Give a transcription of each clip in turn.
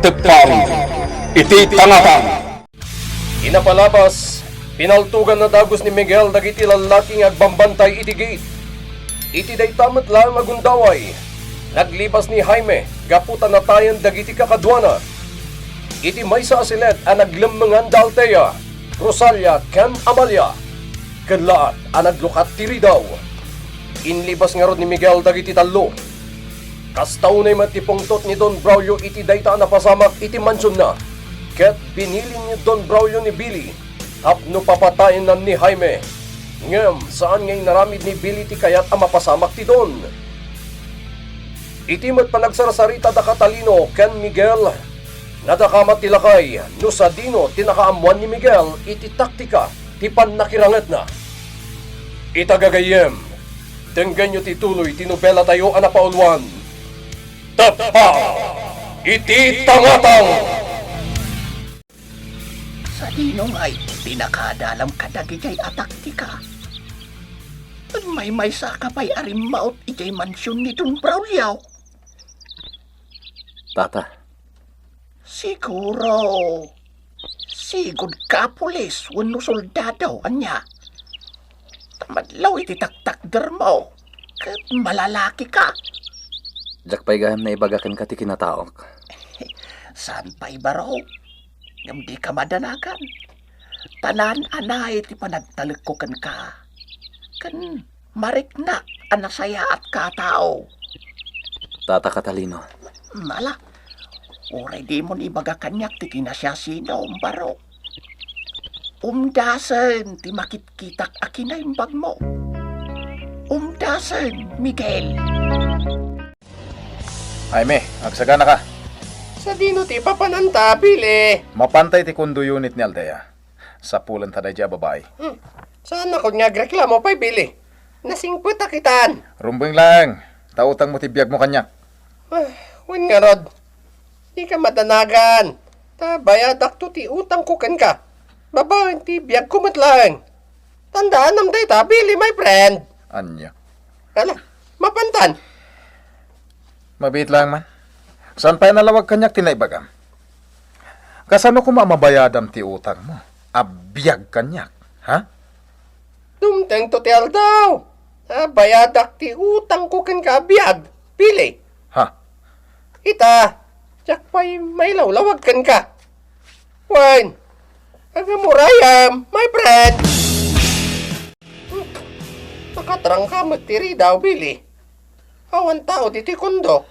tagpang iti tangatan. Inapalabas, pinaltugan na dagos ni Miguel dagiti lalaking agbambantay iti gate. Iti daytamet lang agundaway. Naglibas ni Jaime, gaputan na tayon dagiti kakadwana. Iti maysa asilet ang naglemengan da Altea, Rosalia, ken Amalia. Kadlaat ang naglukat tiri daw. Inlibas nga rod ni Miguel dagiti talo. Kastaunay matipungtot ni Don Braulio iti dayta na pasamak iti mansyon na. Ket binili ni Don Braulio ni Billy. Tapno papatayin na ni Jaime. Ngem, saan ngay naramid ni Billy ti kayat ang mapasamak ti Don? Iti met panagsarasarita da Catalino ken Miguel. Nadakamat ti lakay, no sa dino tinakaamuan ni Miguel iti taktika ti pannakiranget na. Itagagayem, tenggan nyo ti tuloy tinubela tayo anapaulwan. Tapa! Iti tangatang! Sa dinong ay pinakadalam kadagijay ataktika. May sa kapay arimaot ijay mansyon ni Don Braulio. Tata, Siguro, sigod ka pulis wano soldado anya. Tamadlaw iti taktakder mo, kat malalaki ka. jak pa'y gaham na ibagakan ka ti kinataok. Saan pa'y baro? Ngam di ka madanagan. Tanan anay ti panagtalikukan ka. Kan mariknak anasaya at katao. Tata Catalino, Mala, oray di mo ibagakanyak ti kinasya sino baro. Umdasen ti makitkitak akinaimbag mo. Umdasen, Miguel. Jaime, agsagana ka. Sa dino ti papananta, Billy. Mapantay ti kundo unit ni Altea. Sa pulan taday dya babae. Saan ako nga reklamo pa'y Billy? Nasingput akitan. Rumbing lang. Tautang mo ti biyag mo kanya. Wen nga rod. Di ka madanagan. Bayadak to ti utang ko ken ka. Babang ti biyag kumot lang. Tandaan nam day ta, Billy, my friend. Anya. Ala, mapantan. Mabit lang man. Saan pa'y nalawag kanyak tinaibagam? Kasano ko mamabayadam ti utang mo? Abiyag kanyak, ha? Dumteng to tel daw. Bayadak ti utang ko ken ka biyag. Billy. Ha? Ita, jak pa'y may lawlawag ken ka. Wen, agamurayam, my friend. Nakatrang ka matiri daw, Billy. Awan tao di ti kundo.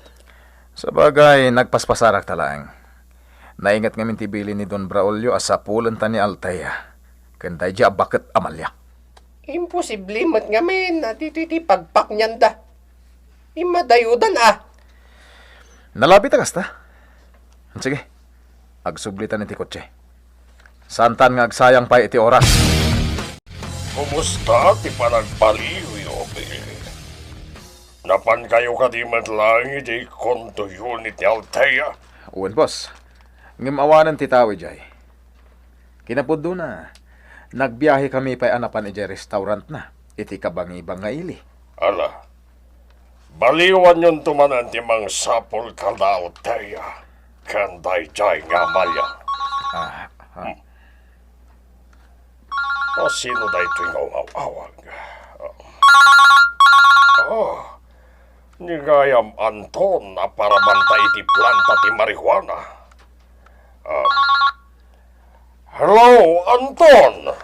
Sa bagay, nagpaspasarak talaang. Naingat ngamin ti bili ni Don Braulio as sa pulan ta ni Altea. Kanday dya bakit Amalia. Imposible mat ngamin na ti pagpak niyan da. Imadayudan ah. Nalapit kasta. Sige, agsublitan iti kotse. Santan nga agsayang pa iti oras. Kumusta ti panagpaliw, Billy? Napan kayo ka di man lang iti konto unit ni Altea? Uwan, boss. Ngimawanan ti tawi jay. Kinapuddo na. Nagbiyahe kami pa'y anapan iti restaurant na. Iti kabangi-bang nga ili. Ala, baliwan yun tumanan ti mang sapol ka na Altea. Kanday jay nga Amalia. O sino da ito'y ngawawawag? Nigayam Anton na para bantay iti planta ti marijuana. Hello, Anton!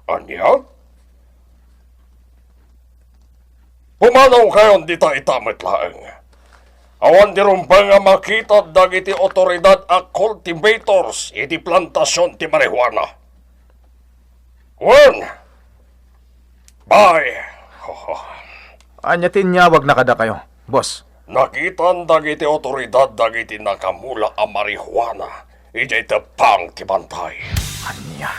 Anya? Pumanaw kayon di ta itamet laeng. Awan di rumpang nga makita dagiti otoridad a cultivators iti plantasyon ti marijuana. Wen! Bye! Anya tinyawag na kada kayo, boss. Nakitan dagiti otoridad dagiti nakamula a marijuana iti tepang ti bantay. Anya?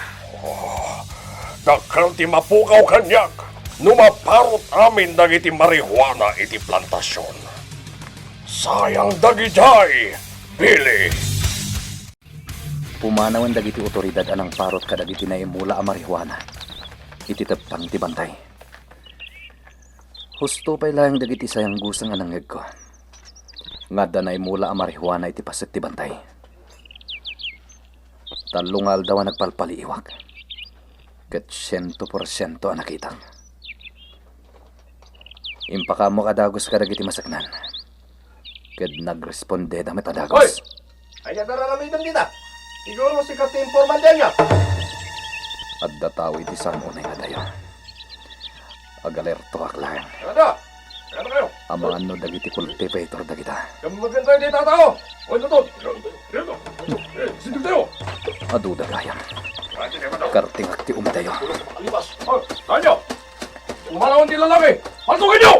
Dakkel ti mapukaw kanyak numaparot amin dagiti marijuana iti plantasyon. Sayang dagijay, Billy. pumanawan dagiti otoridad anang parot kadagiti na imula a marihuana. Iti tepang ti bantay. Husto pa'y lang dagiti sayang gusang anang ngeg ko. Nga danay mula ang marihuana iti pasit ti bantay. Talungal daw ang nagpalpaliiwak. Ket 100% ang nakitang. Impaka mo kadagos kadag iti masaknan. Ket nagresponde damit Hoy! adagos. Ay, dararamitan kita. Siguro mo si Kapti Informante niya. At dataw iti san unay nga dayo. Agalerto aklang. Ano? Ano kayo? Ang mga ano dagiti cultivator dagita. Kami magkanta yung dito tao. O, ito to. Sindig tayo. Adu dagayam. Karting akti umdayo. Alibas. Oh, tayo. Umalawan din lalaki. Pasukin niyo!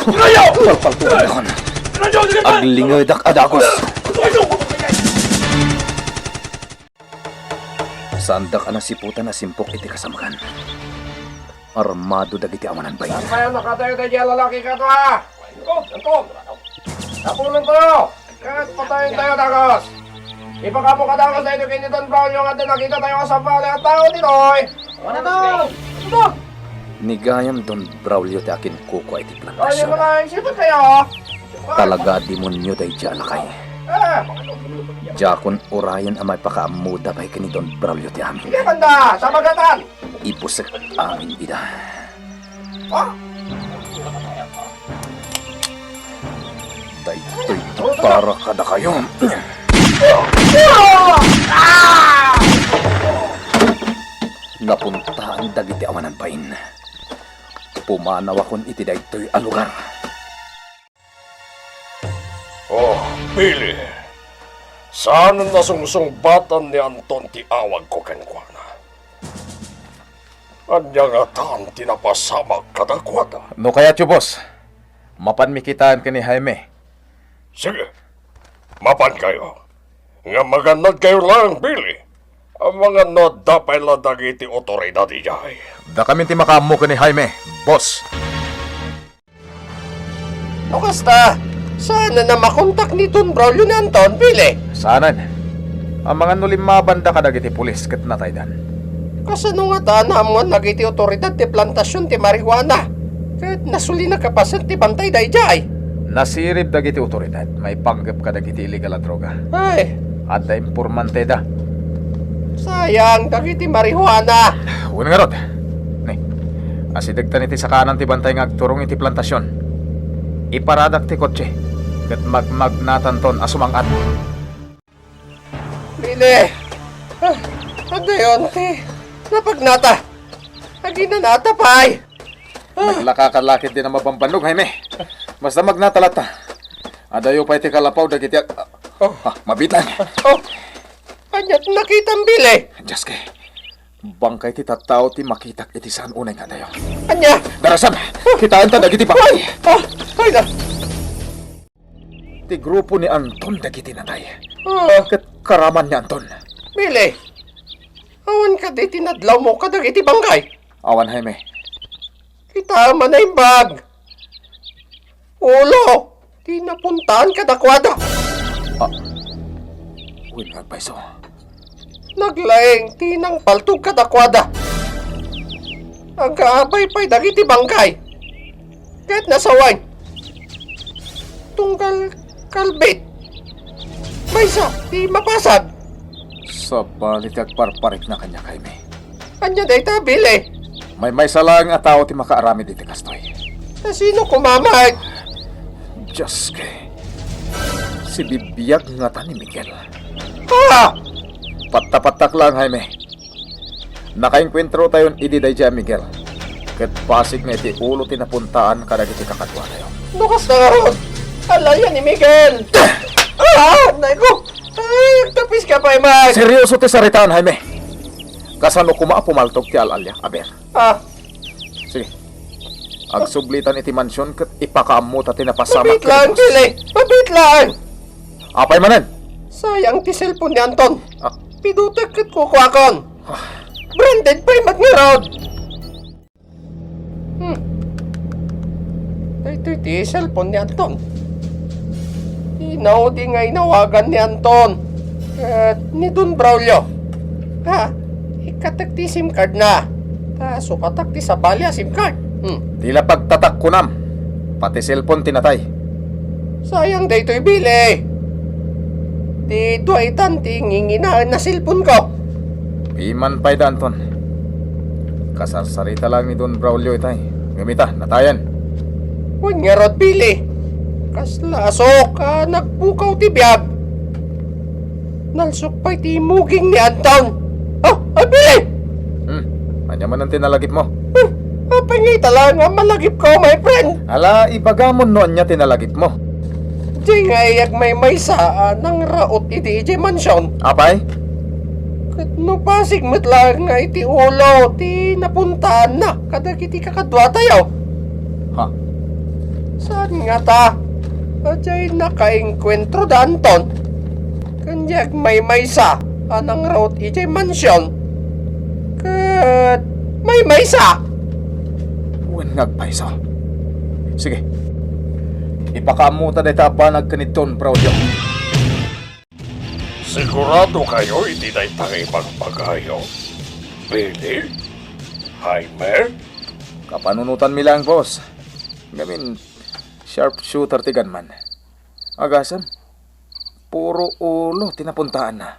Tinayo! Palpalpuan Tinayo! aglingadak adagos. Sandak anang siputan na simpok iti kasamakan. Armado dagiti amanan bay. Saan kayo nakatayo tayo dyan lalaki ka to ha? Anton! Tapunan tayo! Kahit patayin tayo dagos! Ipakapo ka dagos na ito kay Don Brown yung ate nakita tayo sa pali at tao dito eh! Ano to? Ano? Nigayam Don Braulio ti akin kuko iti Ayun plantasyon. mga isipin kayo! Talaga demonyo day dyan lakay. Eh! Jakon orayan amay pakaamuda bay kini Don Braulio ti amin. Sige banda! Sa magatan! Ibusek amin ida. Oh! Daytoy para kada kayo. Napuntaan dagiti amanan pain. Pumanaw akon iti daytoy a lugar. Oh, Billy. Saan nasungsungbatan ni Anton ti awag ko kenkwana? Anya nga taan tinapasamag kadakwada. No kaya tiyo, boss. Mapan mikitaan ka ni Jaime. Sige, mapan kayo. Nga maganad kayo lang, Billy. Ang mga nadapay la dagiti otoridad iyay. Da kami ti makamo ka ni Jaime, boss. O kasta! Sana na makontak ni Don Braulio ni Anton, Pili! Saanan. Ang mga nulimabanda ka dagiti pulis ket nataydan. Kasano nga tanam nga nagiti otoridad ti plantasyon ti marihuana. Kahit nasuli na kapasan ti bantay dayjay. Nasirib dagiti otoridad. May panggap ka dagiti illegal a droga. Ay, At da impormante da. sayang dagiti marihuana. Una nga rod. Ni, asidagtan iti sa kanan ti bantay nga agturong iti plantasyon. Iparadak ti kotse. Ket magmagnatan ton asumangat. Pili! Ano yun, ti? Napagnata. Naginanata pa'y. Naglakakalakit din ang mabambanog, Jaime. Basta magnatalata. Adayo pa iti kalapaw dagiti mabitlan. Oh, kanya't nakitang Pili. Diyos kay. Bangkay ti tattao ti makitak iti saan unay nga dayo. Kanya! Darasan! Kitaan ta dagiti bangkay! Ay na! Ti grupo ni Anton dagiti natay. Ah, Ket karaman ni Anton. Pili! Awan ka di tinadlaw mo ka dagiti bangkay. Awan, Jaime. Kita man na yung bag. Ulo! Di napuntaan ka dakwada. Uy, nga paiso. Naglaeng tinang paltog ka dakwada. Ang kaabay pa'y dagiti bangkay. Kahit nasaway. Tunggal kalbit. Maysa, di mapasad. Sa balit agparparik na kanya, Jaime. Anya day tabil eh. May salang a tao ti makaarami diti kastoy. Na sino kumamay? Diyos kay. Si bibiyag nga ta ni Miguel. Ha! Pattapatak lang, Jaime. Nakainkwentro tayon ididay dyan, Miguel. Ket pasig nga iti ulo tinapuntaan kadagiti kakadwa tayo. Lukas na nga ron. Alaya ni Miguel. Naiko. Ay, tapis ka pa, Mike. Seryoso ti saritaan, Jaime. Kasano kuma pumaltog ti alalya, aber. Sige. Agsublitan iti mansyon ket ipakaammo ta tinapasamak. Mabit lang, Pili. Mabit lang. Apay manen. Sayang ti cellphone ni Anton. Ah. Pidutek ket kukwakon. Branded pa yung magnarod. Ito ti cellphone ni Anton. Inaw di nga inawagan ni Anton. At ni Don Braulio. Ikatak ti SIM card na. Sukatak ti sa balya SIM card. Tila pagtatak kunam. Pati cellphone tinatay. Sayang daytoy bili. Dito ay tantinginginahan na silpon ko. Iman pa'y Danton. Kasarsarita lang ni Don Braulio itay. Gamita, natayan. Kunya rod bili. Kaslasok ka nagpukaw ti biyag. Nalsok pa'y timuging ni Anton. Ay bili! Manyaman ang tinalagip mo. Pangita lang nga malagip ko, my friend. Ala, ibagamon noon niya tinalagip mo. Di nga iyag may saan ng raot iti mansion. Apay? Kat no pasigmat lang nga iti ulo, ti napuntaan na. Kadag iti kakadwa tayo. Ha? Saan nga ta? Ajay nakaengkwentro da Anton. Kanyag may sa anang raot iti mansion. Kat may sa. Uwan ngagpaiso. Sige. Ipakamuta na itapa nagkaniton, Braulio. Sigurado kayo iti day tangibang pagayo? Billy? Jaime? Kapanunutan mi lang, boss. Gamin, sharpshooter ti ganman. Agasan, puro ulo tinapuntaan na.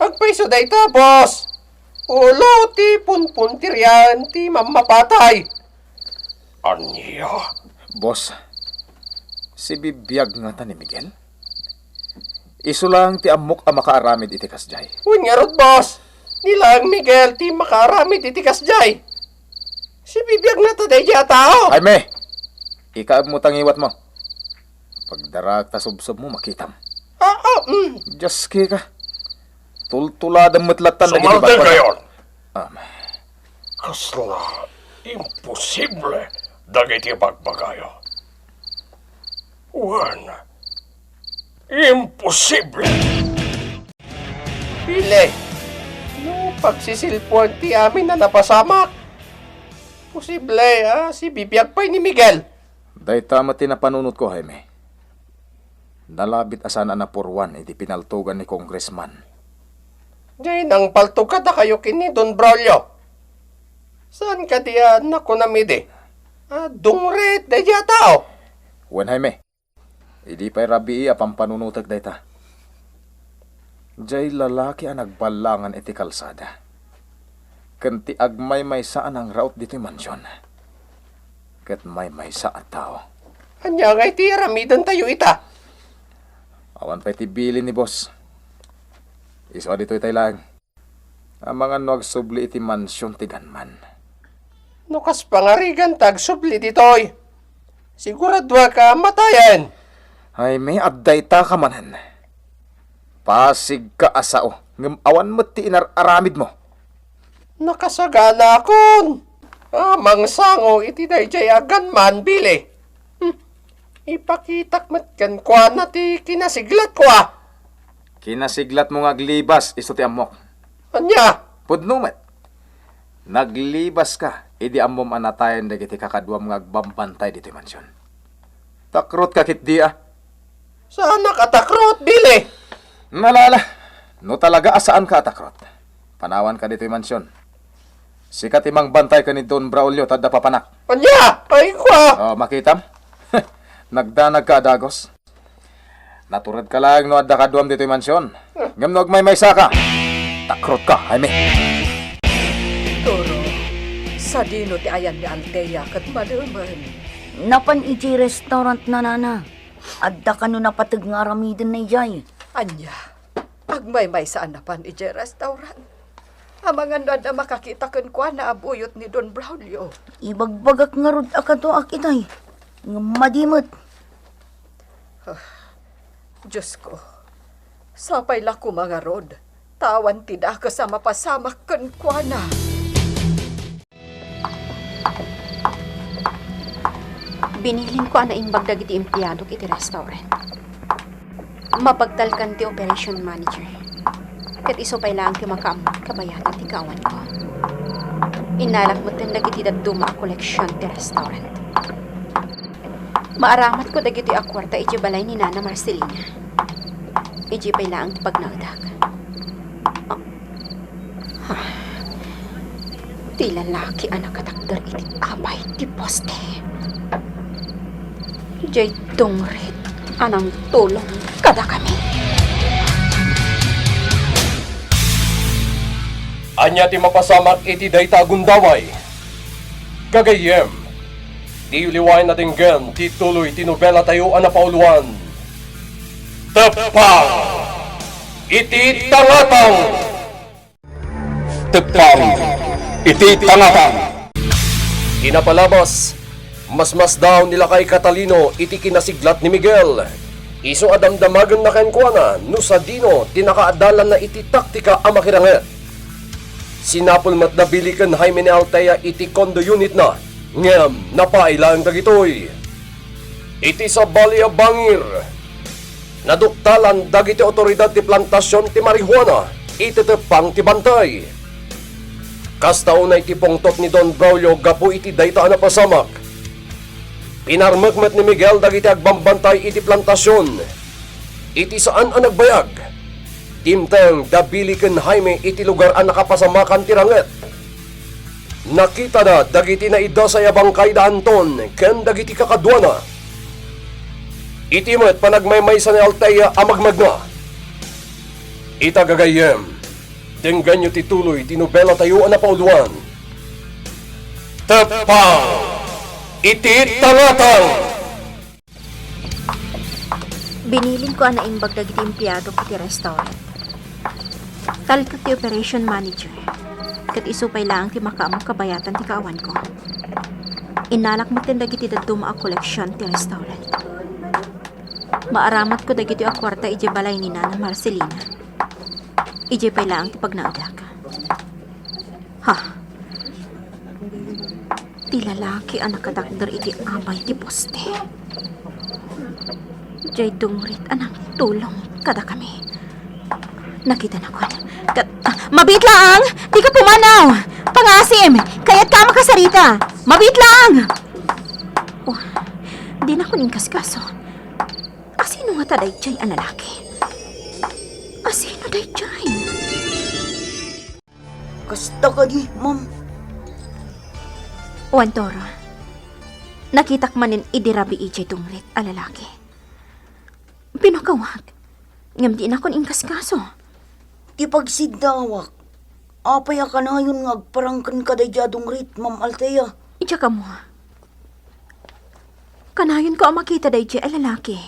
Agpaiso day ta, boss. Ulo ti punpuntiryan ti mamapatay. Anya? Boss, si bibiyag nga ta ni Miguel. Iso lang ti amok a makaaramid iti kasjay. Unya rod, boss. Nilang Miguel ti makaramid iti kasjay. Si bibiyag na ta day tao. Jaime, ikaab mo tangiwat mo. Pagdarak ta subsob mo makitam. Just ka. Tultulada matlatan na Sumalde kayo! Um, Kasla, imposible dagiti bagpagayo. Uwan, imposible! Pile. No pagsisilpuan ti amin na napasamak. Posible, si bibiyag pa'y ni Miguel. Day tama tinapanunot ko, Jaime. Nalabit asana na purwan iti pinaltugan ni Congressman. Diyan ang paltugad na kayo kini Don Braulio. Saan ka diyan ako namidi? Dungret na diya tao. Wen Jaime, idi pa'y rabii apang panunutag dayta. Diyay lalaki ang nagbalangan iti kalsada. Kanti agmay may saan ang route dito'y mansyon. Kat may saan tao. Anya nga iti ramidan tayo ita. Awan pa'y tibili ni boss. Iso dito'y taylang. Ang mga nagsubli iti mansyon tiganman. Nukas pangarigan tag subli ditoy. Siguradwa ka matayan. Ay may adday ta ka manan. Pasig ka asao. Ngam awan mo ti inararamid mo. Nakasagana akon. Amang sango iti dayjay agan man bili. Ipakitak matkan kwa na ti kinasiglat kwa. Kinasiglat mo ngaglibas iso ti amok. Anya? Pudnumet. Naglibas ka. Idi amom anatayan dagiti kakadwam ngagbambantay dito mansyon. Takrot kakit di Saan nakatakrot, Billy? Nalala. No talaga asaan ka atakrot. Panawan ka dito mansyon. Sikat imang bantay ka ni Don Braulio tadda papanak. Anya? Ay kwa! Makitam? Nagdanag ka adagos. Naturad ka lang no adda kadwam dito mansyon. Ngam no agmay ka. Takrot ka, Jaime. Toro, sa dino ti ayan ni Altea kat maduman. Napan iti restaurant na nana. Adda ka no napatag nga aramidin na ijay. Anya, agmay saan na pan iti restaurant. Amangan na makakita kan kwa na abuyot ni Don Braulio. Ibagbagak nga rod akato ak itay. Nga madimot. Diyos ko, sapay lako mga rod. Tawan tida kasama pasamak kan kwa na. Binilin ko na imbag dagiti empleyado iti restaurant. Mapagtalkan ti operation manager. Kat iso pa ilang kimakam kabayanan ti kawan ko. Inalak mo tin dagiti daduma koleksyon ti restaurant. Maaramat ko dagiti akwarta iti balay ni Nana Marcelina. Iti pa ilang ti pagnaldag. Ti lalaki ang nakatakder iti abay ti poste. Jay dongret. anang tulong kada kami. Anya ti mapasamak iti dayta gundaway. Kagayem, di liway na dinggan ti tuloy tinobela tayo anapauluan. Tepang! Iti tangatang! Tepang! Iti tangatang! Kinapalabas, mas daw nila kay Catalino iti kinasiglat ni Miguel. Iso adamdamagan na kenkwana no sa dino tinakaadalan na iti taktika ang makiranget. Sinapol mat nabili kan Jaime ni Altea iti kondo unit na ngem napailang dagitoy. Iti sa Balya Bangir naduktalan dagiti otoridad ti plantasyon ti marihuana iti tepang ti bantay. Kastaunay ti pungtot ni Don Braulio gapu iti dayta na pasamak. Pinarmagmat ni Miguel dagiti agbambantay iti plantasyon. Iti saan ang nagbayag? Timteng dabili ken Jaime iti lugar ang nakapasamakan ti ranget. Nakita na dagiti na ida sa yabangkay da Anton ken dagiti kakadwana. Iti met panagmaymaysa ni Altea amagmag na. Itagagayem, denggan nyo tituloy tinubela tayo na pauluan. Tepang! Iti tangatang! Binilin ko ang naimbag dagiti empleyado iti restaurant. Talkat ti operation manager. Kat isupay lang ti makaamong kabayatan ti kaawan ko. Inalak mo tin dagiti daduma a koleksyon ti restaurant. Maaramat ko dagiti a kwarta ije balay ni Nana Marcelina. Ije pay lang ti pagnaudak. Ha? Ti lalaki ang nakadakder iti abay ti poste. Jay dungrit anang tulong kada kami. Nakita na ko. Mabit lang! Di ka pumanaw! Pangasim! Kaya't ka makasarita! Mabit lang! Oh, di na ko ning kaskaso. Asino nga taday jay ang lalaki? Asino day jay? Kasta ka di, ma'am. Juan Toro, nakitak manin idirabi ijay dungrit ang lalaki. Pinakawag. Ngam di na ko ning kaskaso. Di pagsidawak. Apay ka na yun nga agparangkan ka day jadong rit, Ma'am Altea. Ija ka mo. Kanayon ko ang makita day jay ang lalaki.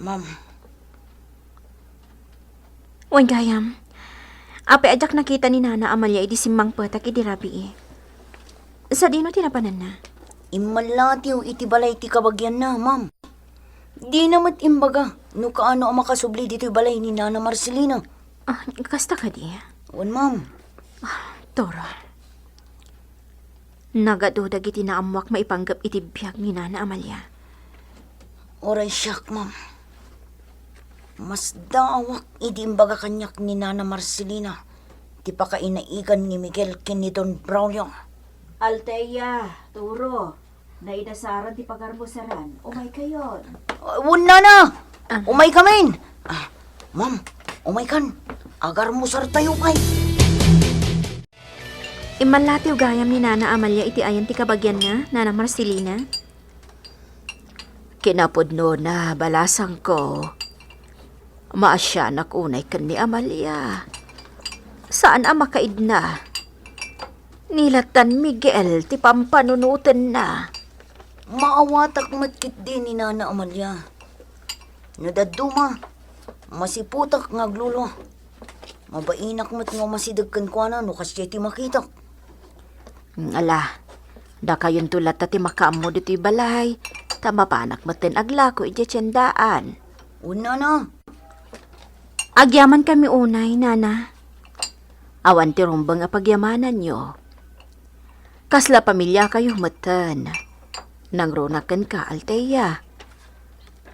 Ma'am, Wan gayam. Ape ajak nakita ni Nana Amalia idi simmang patak idi rabi. Sa dino tinapanan na. imalatiw iti balay ti kabagyan na, ma'am. Di namat imbaga, no kaano ang makasubli dito balay ni Nana Marcelina. Ah, kasta ka di. Wan, ma'am. Toro. Nagadudag iti naamwak maipanggap iti biyag ni Nana Amalia. Oray siyak, ma'am. Mas dawak idi imbaga kanyak ni Nana Marcelina. Ti pakainaigan ni Miguel ken ni Don Braulio. Altea, Turo, naidasaran ti pagarbosaran. Umay kayon. Wan, Nana! Umay kamin! Ma'am, umay kan. Agar musar tayo kay. Imalatiw gayam ni Nana Amalia iti ayan ti kabagyan nga, Nana Marcelina. Kinapudno na balasang ko. Maasyanak unay kan ni Amalia. Saan ang makaid na? Nilatan Miguel ti pampanunutan na. Maawatak matkit din ni Nana Amalia. Nadaduma, masiputak ngaglulo. Mabainak mat nga masidagkan ko na no kasi ti makitak. Ala, da kayon tulat ti makaam mo dito'y balay. Tamapanak matin aglako iti tiyandaan. Una na. Agyaman kami unay, Nana. Awan ti rumbang apagyamanan nyo. Kasla pamilya kayo matan. Nang runakan ka, Altea.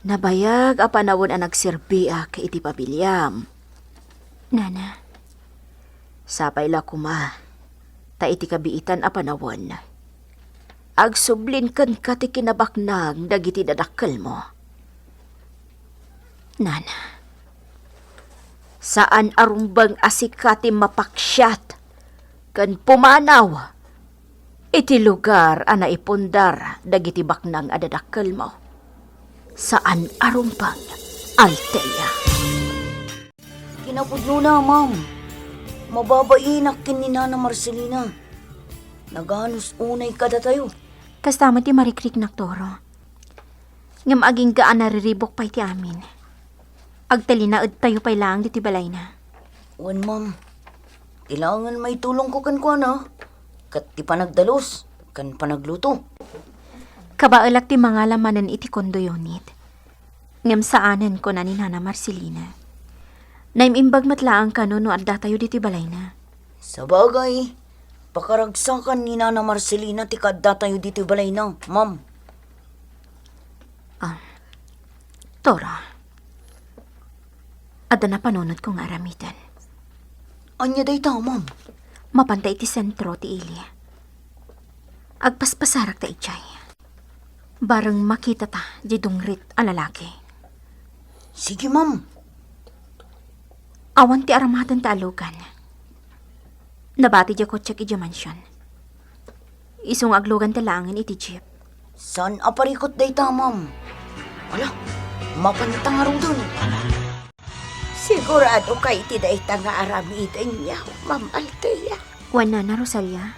Nabayag a panawon ang nagserbiya ka iti pabilyam. Nana, sapay la kuma, ta iti kabiitan a panawon. Agsublin kan ka ti kinabaknag dagiti dadakkel mo. Nana, saan arumbang asikati mapaksyat kan pumanaw iti lugar a naipundar dagiti baknang adadakkel mo. Saan arumpang, Althea? Kinapudno na, ma'am. Mababainak kin ni Nana Marcelina. Naganos unay kada tayo. Kasama ti marikrik naktoro. Ngam aging gaan nariribok pa'y ti amin. Agtalinaad tayo pa'y lang di ti balay na. Wan, ma'am. Kailangan may tulong ko kan kwa na. Kat ti panagdalos, kan panagluto. Kabaalak ti mga lamanan iti kondo yunit. Ngam saanan ko na ni Nana Marcelina. Naimimbag matlaang ka no adda tayo di ti balay na. Sa bagay, pakaragsakan ni Nana Marcelina ti kadda tayo dito balay na, ma'am. Tora, adda na panunod kong aramitan. Anya day tao, ma'am. Mapantay ti sentro ti ili. Agpaspasarak ta itchay. Barang makita ta di dungrit a lalaki. Sige, ma'am. Awan ti aramatan ta alugan. Nabati di ko check iti mansyon. Isung aglugan ta langin iti jeep. San aparikot day ta, ma'am? Ala, mapantang araw dun. Sigurado kay ti day nga aramitan niya, Ma'am Althea. Wana na, Rosalia.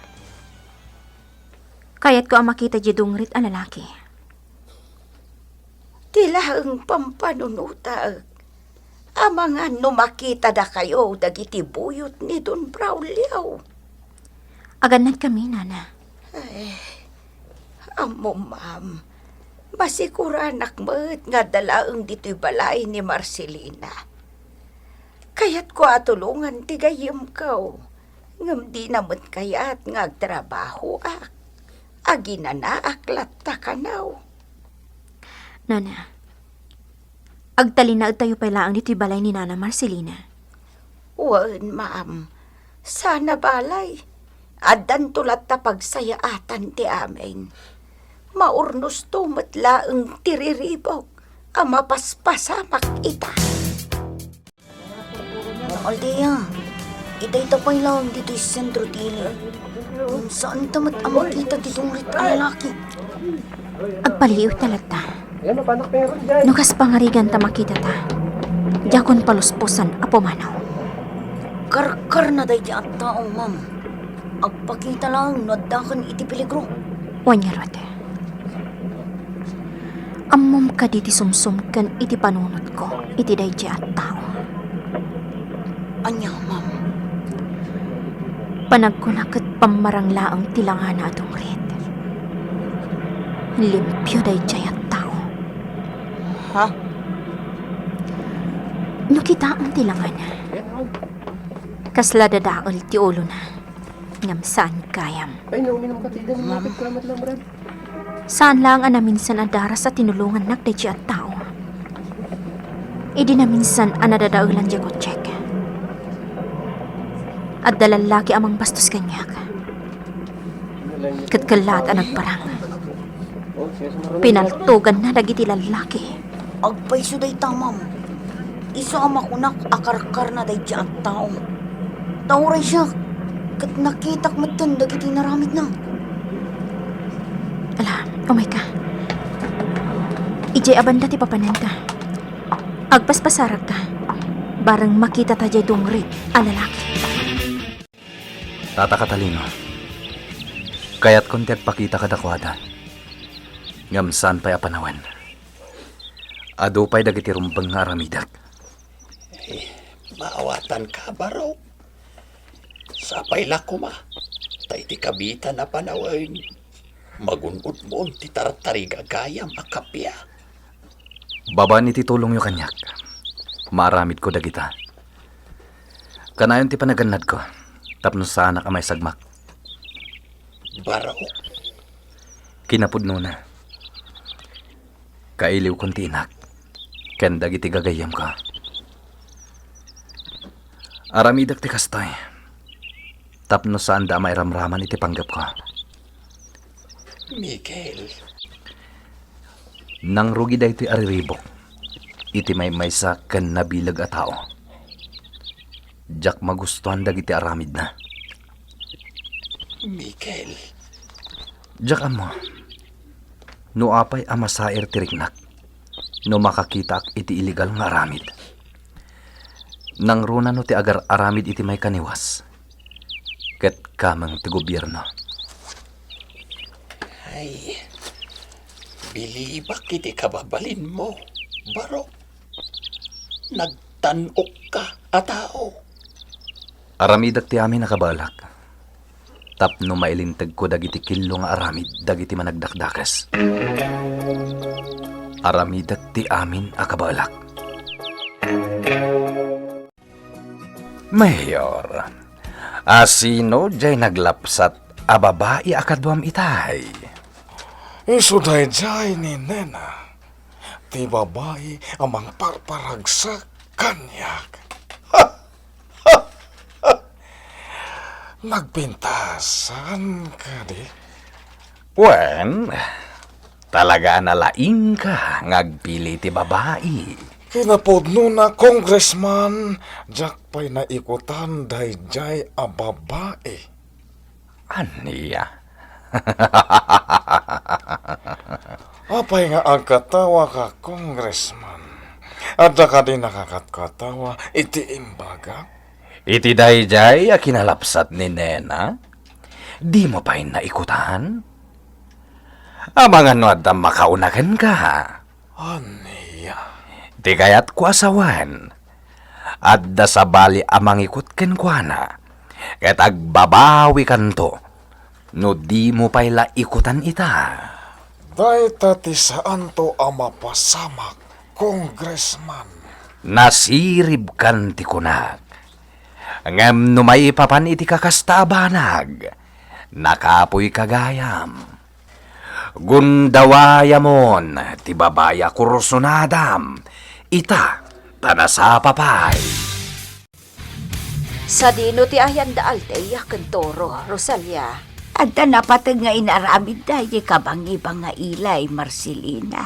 Kayat ko ang makita di dungrit a lalaki. Tila ang pampanunuta. Amangan no makita da kayo dagiti buyot ni Don Braulio. Aganad kami, Nana. Amo, ma'am. Masikuranak mo't nga dalaang dito'y balay ni Marcelina. Kaya't ko atulungan ti gayem kaw. Ngam di naman kayat nga agtrabaho ak. Aginanaaklat ta kanaw. Nana, agtalinaad tayo pala ang dito'y balay ni Nana Marcelina. Wan, ma'am. Sana balay. Addan tulat ta pagsayaatan ti amin. Maurnos tumatla ang tiriribok. Ama paspasamak ita. Althea, itay tapay lang dito sa sentro tili. Saan tamat ang makita ditong rit ang lalaki? Agpaliw talata. Nukas pangarigan ta makita ta. Jakon paluspusan apomanaw. Karkar na day di at tao, ma'am. Agpakita lang, nadakan iti peligro. Wanyarote. Ammom ka diti sumsum kan iti panunot ko, iti daydi at tao. Anya, ma'am. Panagkunakat pamaranglaang tilangana atong rit. Limpyo daydi at tao. Ha? No kita ang tilangana. Kasla dadaol ti ulo na. Ngam saan kayam. Saan lang ana minsan adara sa tinulungan nagdaydi at tao. Idi na minsan ana dadaulan di ko check. At dalalaki amang bastos kanyak. Katkalat ang nagparang. Pinaltugan na dagiti lalaki. Agpaiso day ta, ma'am. Iso ang makunak akarkar na day di at tao. Tauray siya. Kat nakitak matan dagiti naramid na. Ala, umay ka. Ijay abanda ti papanenta. Agpaspasarag ka. Barang makita ta jay dungrit a lalaki. Tata Catalino, kaya't konti agpakita kadakwada. Ngam saan pa'y apanawan. Ado pa'y dagiti rumbang nga aramidak. Maawatan ka, baro. Sapay lako ma. Tay ti kabita na panawain. Magunod mo ti tartarig agayam akapya. Baba ni titulong yung kanyak. Maaramid ko dagita. Kanayon ti panaganad ko. Tapno sana ka may sagmak. Baro. Kinapudno na. Kailiw kong tinak. Ken dagiti gagayam ka. Aramidak ti kastoy. Tapno saan da may ramraman iti panggap ko. Miguel. Nang rugi da iti ariribok. Iti may maysa ken nabilag a tao. Jak magustuhan dagiti aramid na. Miguel. Jak amo. No apay amasair tiriknak. no makakita iti illegal nga aramid. Nang runa no ti agar aramid iti may kaniwas. Ket kamang ti gobyerno. Ay, bilibak iti kababalin mo, baro. Nagtanok ka a tao. Aramidak ti amin nakabalak. Tapno mailintag ko dagiti kilo nga aramid dagiti managdakdakas. Aramidak ti amin akabalak. Mayor, asino jay naglapsat a babae akadwam itay? Isu dayjay ni Nena. Ti babae amang parparagsak kanyak. Nagpintasan ka di? Wen, talaga nalaing ka ngagpili ti babae. Kinapodno na congressman, jak pa'y naikutan dayjay a babae. Aniya? Apay nga ang katawa ka, congressman. At ka din nakakatkatawa, iti imbaga. Iti dayjay a kinalapsat ni Nena? Di mo pa'y naikutan? Amang ano at makaunakan ka? Aniya? Di kaya't ko asawan. At da sa bali amang ikot ken kwa na. Ket agbabawi kanto. No di mo pa'y laikutan ita. Day tati saan to ang mapasamak, congressman? Nasirib kan ti kunak. Ngem no may papan iti kakastabanag. Nakapoy kagayam. Gundawayamon ti babaya kursunadam. Ita tanasapapay. Sa dino ti ayan da Alteya Kentoro, Rosalia. Adda napatag nga inaramid dahi kabang-ibang nga ilay, Marcelina.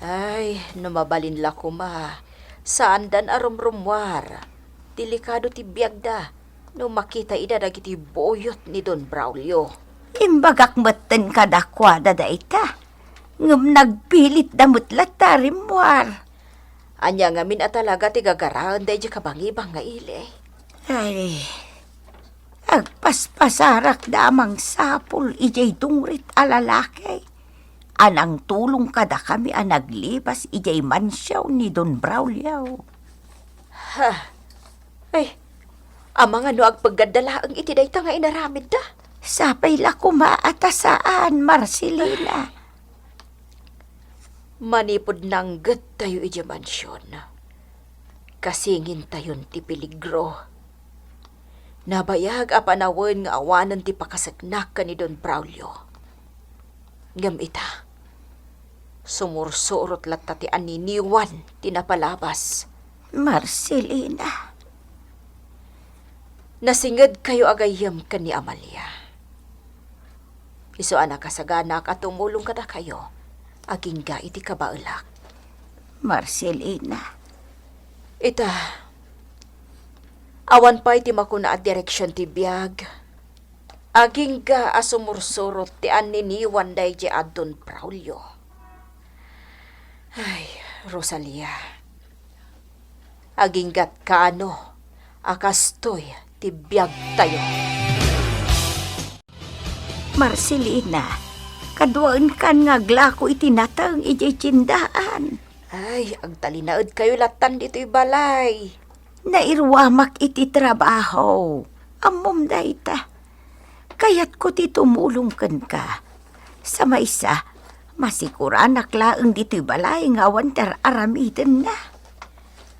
Ay, numabalin la ko ma. Saan dan arumrumwar? Delikado ti biyagda. No makita ida dagiti boyot ni Don Braulio. Imbagak maten kadakwada da ita. Ngam nagpilit damot latarimwar. Anya ngamin at talaga ti gagaraan dahi kabang-ibang nga ilay. Ay, agpaspasarak damang sapul ijay tungrit alalaki. Anang tulong kada kami ang naglibas ijay mansyaw ni Don Braulio. Ay, amang ano agpaggadalaang iti dayta nga inaramid da. Sapay la kumaatasaan, Marcelina. Manipod nang gat tayo iti mansyon. Kasingin tayon ti peligro. Nabayag apanawan nga awanan ti pakasagnak ka ni Don Braulio. Ngam ita, sumursurot latta ti aniniwan ti napalabas. Marcelina. Nasingad kayo agayam ka ni Amalia. Iso anak kasaganak at tumulong kada kayo, aging ga iti kabaulak. Marcelina. Ita, awan pa iti makuna at direksyon ti biyag. Aging ga asumursurot ti aniniwan day di Don Braulio. Ay, Rosalia. Aging gat kaano, akastoy ti biyag tayo. Marcelina, kaduan kan nga glako itinatang ijay tsindaan. Ay, agtalinaod kayo latan dito'y balay. Nairwamak iti trabaho. Amom dayta. Kayat ko ti tumulong kan ka. Sa maysa, masikuran naklaang dito'y balay nga awan aramiden na.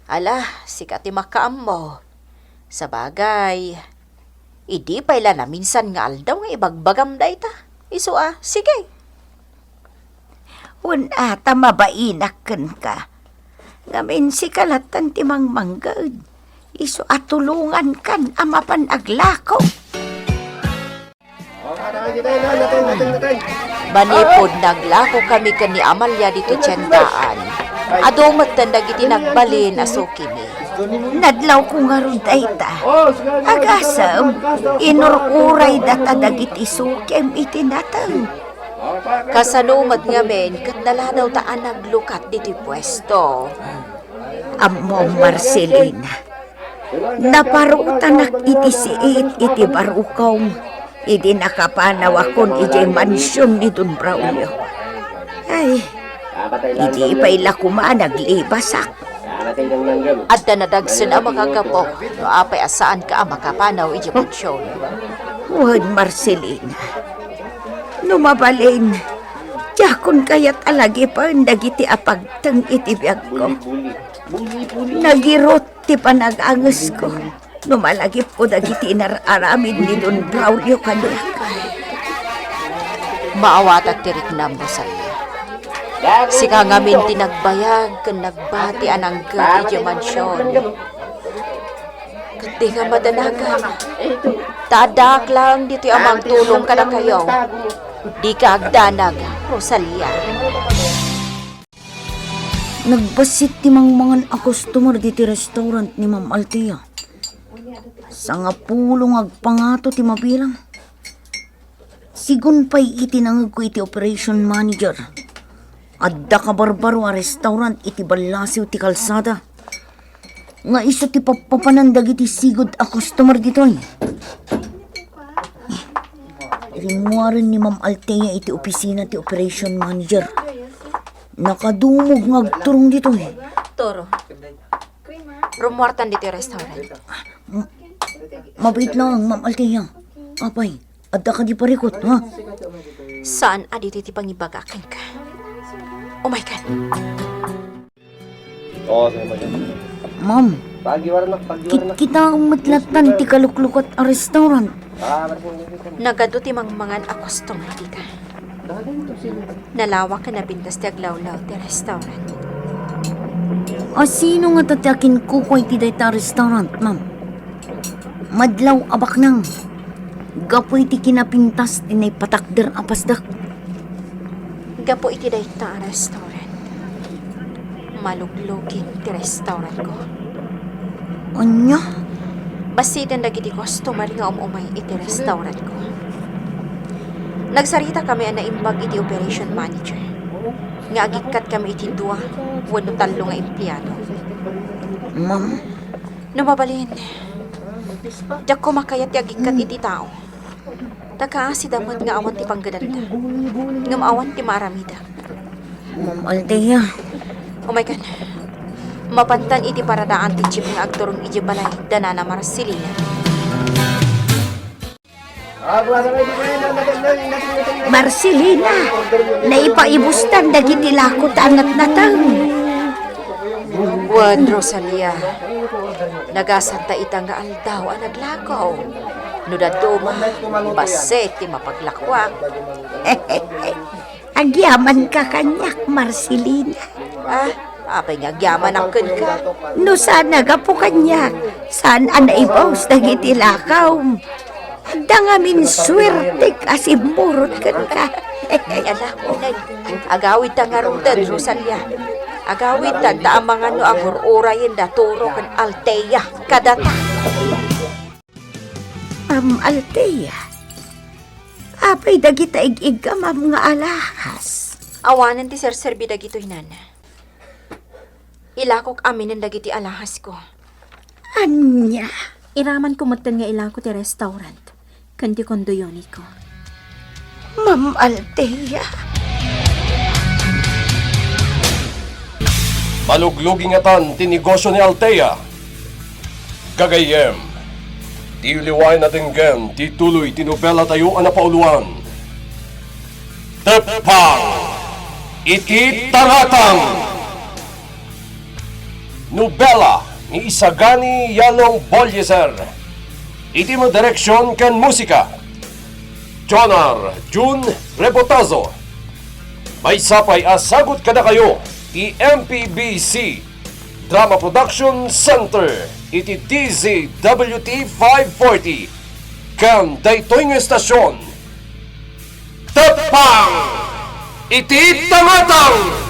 Ala, sikat ti makaam mo. Sa bagay, idi pala na minsan nga aldaw nga ibagbagam dayta. Iso sige. Ata mabainak kan ka. Ngamin si kalatan ti mangmanggad. Iso atulungan kan amapan aglako. Manipod naglako kami kan ni Amalia dito tiyandaan. Adumat tandag iti nagbalin aso kini. Nadlaw ko nga ron dayta. Agasam, inururay data dagiti sukem itinatang. Kasanumad nga men, kat naladaw taan naglukat diti pwesto. Amo Marcelina, naparutan iti siit iti barukaw. Idi nakapanaw akon iti mansyon ni Don Braulio. Ay, idi ipay lakuma naglibasak. At nadagsan ang mga gapo, no apay asaan ka ang makapanaw iti mansyon. Wan Marcelina, numabalin, yakon kayat alagi pa nagiti apagtang iti biyag ko. Nagirot ti panag-angas ko. Numalagip ko dagiti inararamid ni Don Braulio kanyak. Maawat tirik na mo sa iya. Sika ngamin tinagbayag kan nagbati anang kat iti mansyon. Kati nga madanagan. Tadak lang dito amang tulong ka na kayo. Di ka agdanag, Rosalia. Nagbasit ti mangmangan a customer diti restaurant ni Ma'am Altea. Sa nga pulong agpangato ti mabilang. Sigun pa'y itinangag ko iti operation manager. Adda ka barbaro a restaurant iti balasiw ti kalsada. Nga iso ti papapanandag iti sigod a customer ditoy. Ringuaran ni Ma'am Altea iti opisina ti operation manager. Nakadumog nga agturong ditoy. Toro, rumuartan dito yung restaurant. Mabait lang, Ma'am Altea. Apay, adda ka di parikot, ha? Saan adito ti pangibagakan ka? Oh my God. Ma'am, kita ang matlatan ti kaluklukot a restaurant. Nagado ti mangmangan a customer di ka. Nalawak ka na bintas ti aglawlaw ti restaurant. Sino nga tatakin ko ko iti dayta restaurant, ma'am? Madlaw abak nang. Gapoy ti kinapintas tinay patakder apasdak. Gapo iti dayta restaurant. Maluglugin ti restaurant ko. Anya? Basitan dagiti customer nga umay iti restaurant ko. Nagsarita kami na imbag iti operation manager. Nga agikat kami iti dua, wano talo nga empleyado. Ma'am? Numabalin. Diyak ko makayat ti agikat iti tao. Takaasi damot nga awan ti panggadanda. Ngam awan ti maramida. Ma'am Altea. Oh my God. Mapantan iti paradaan ti jeep nga agturong iti balay danana Marcelina. Marcelina, naipaibustan dagiti lakot anat natang. Wan, Rosalia. Nagasanta itang nga aldaw ang naglakaw. Nudaduma, baset ti mapaglakwak. Agyaman ka kanyak, Marcelina. Apay nga agyaman ang kun ka. No sana ka po kanyak. Saan naibaws dagiti lakaw. Dangamin swerte kasi murot ka. Ala, agawid ta nga rudan, Rosalia. Agawid ta ang mga no agururayin da turo kan Altea kadata. Altea, apay dagita ig-ig ka nga alahas. Awanan ti serserbi dagito inana. Ilakok amin ang dagiti alahas ko. Anya? Iraman ko matan nga ilako ti restaurant. Kandi kondoyoni ko. Ma'am Altea. Maluglugingatan ti negosyo ni Altea. Gagayem, ti liway natin gen, ti tuloy tinobela tayo ang napauluan. Tepang, iti taratang. Nobela ni Isagani Yalong Bolyeser. Iti mo direksyon kan musika. Jonar Jun Rebotazo. May sapay asagot kada kayo. Ti MPBC Drama Production Center. Iti DZWT 540. Kan daytoy nga estasyon. Tepang! Iti tamatang!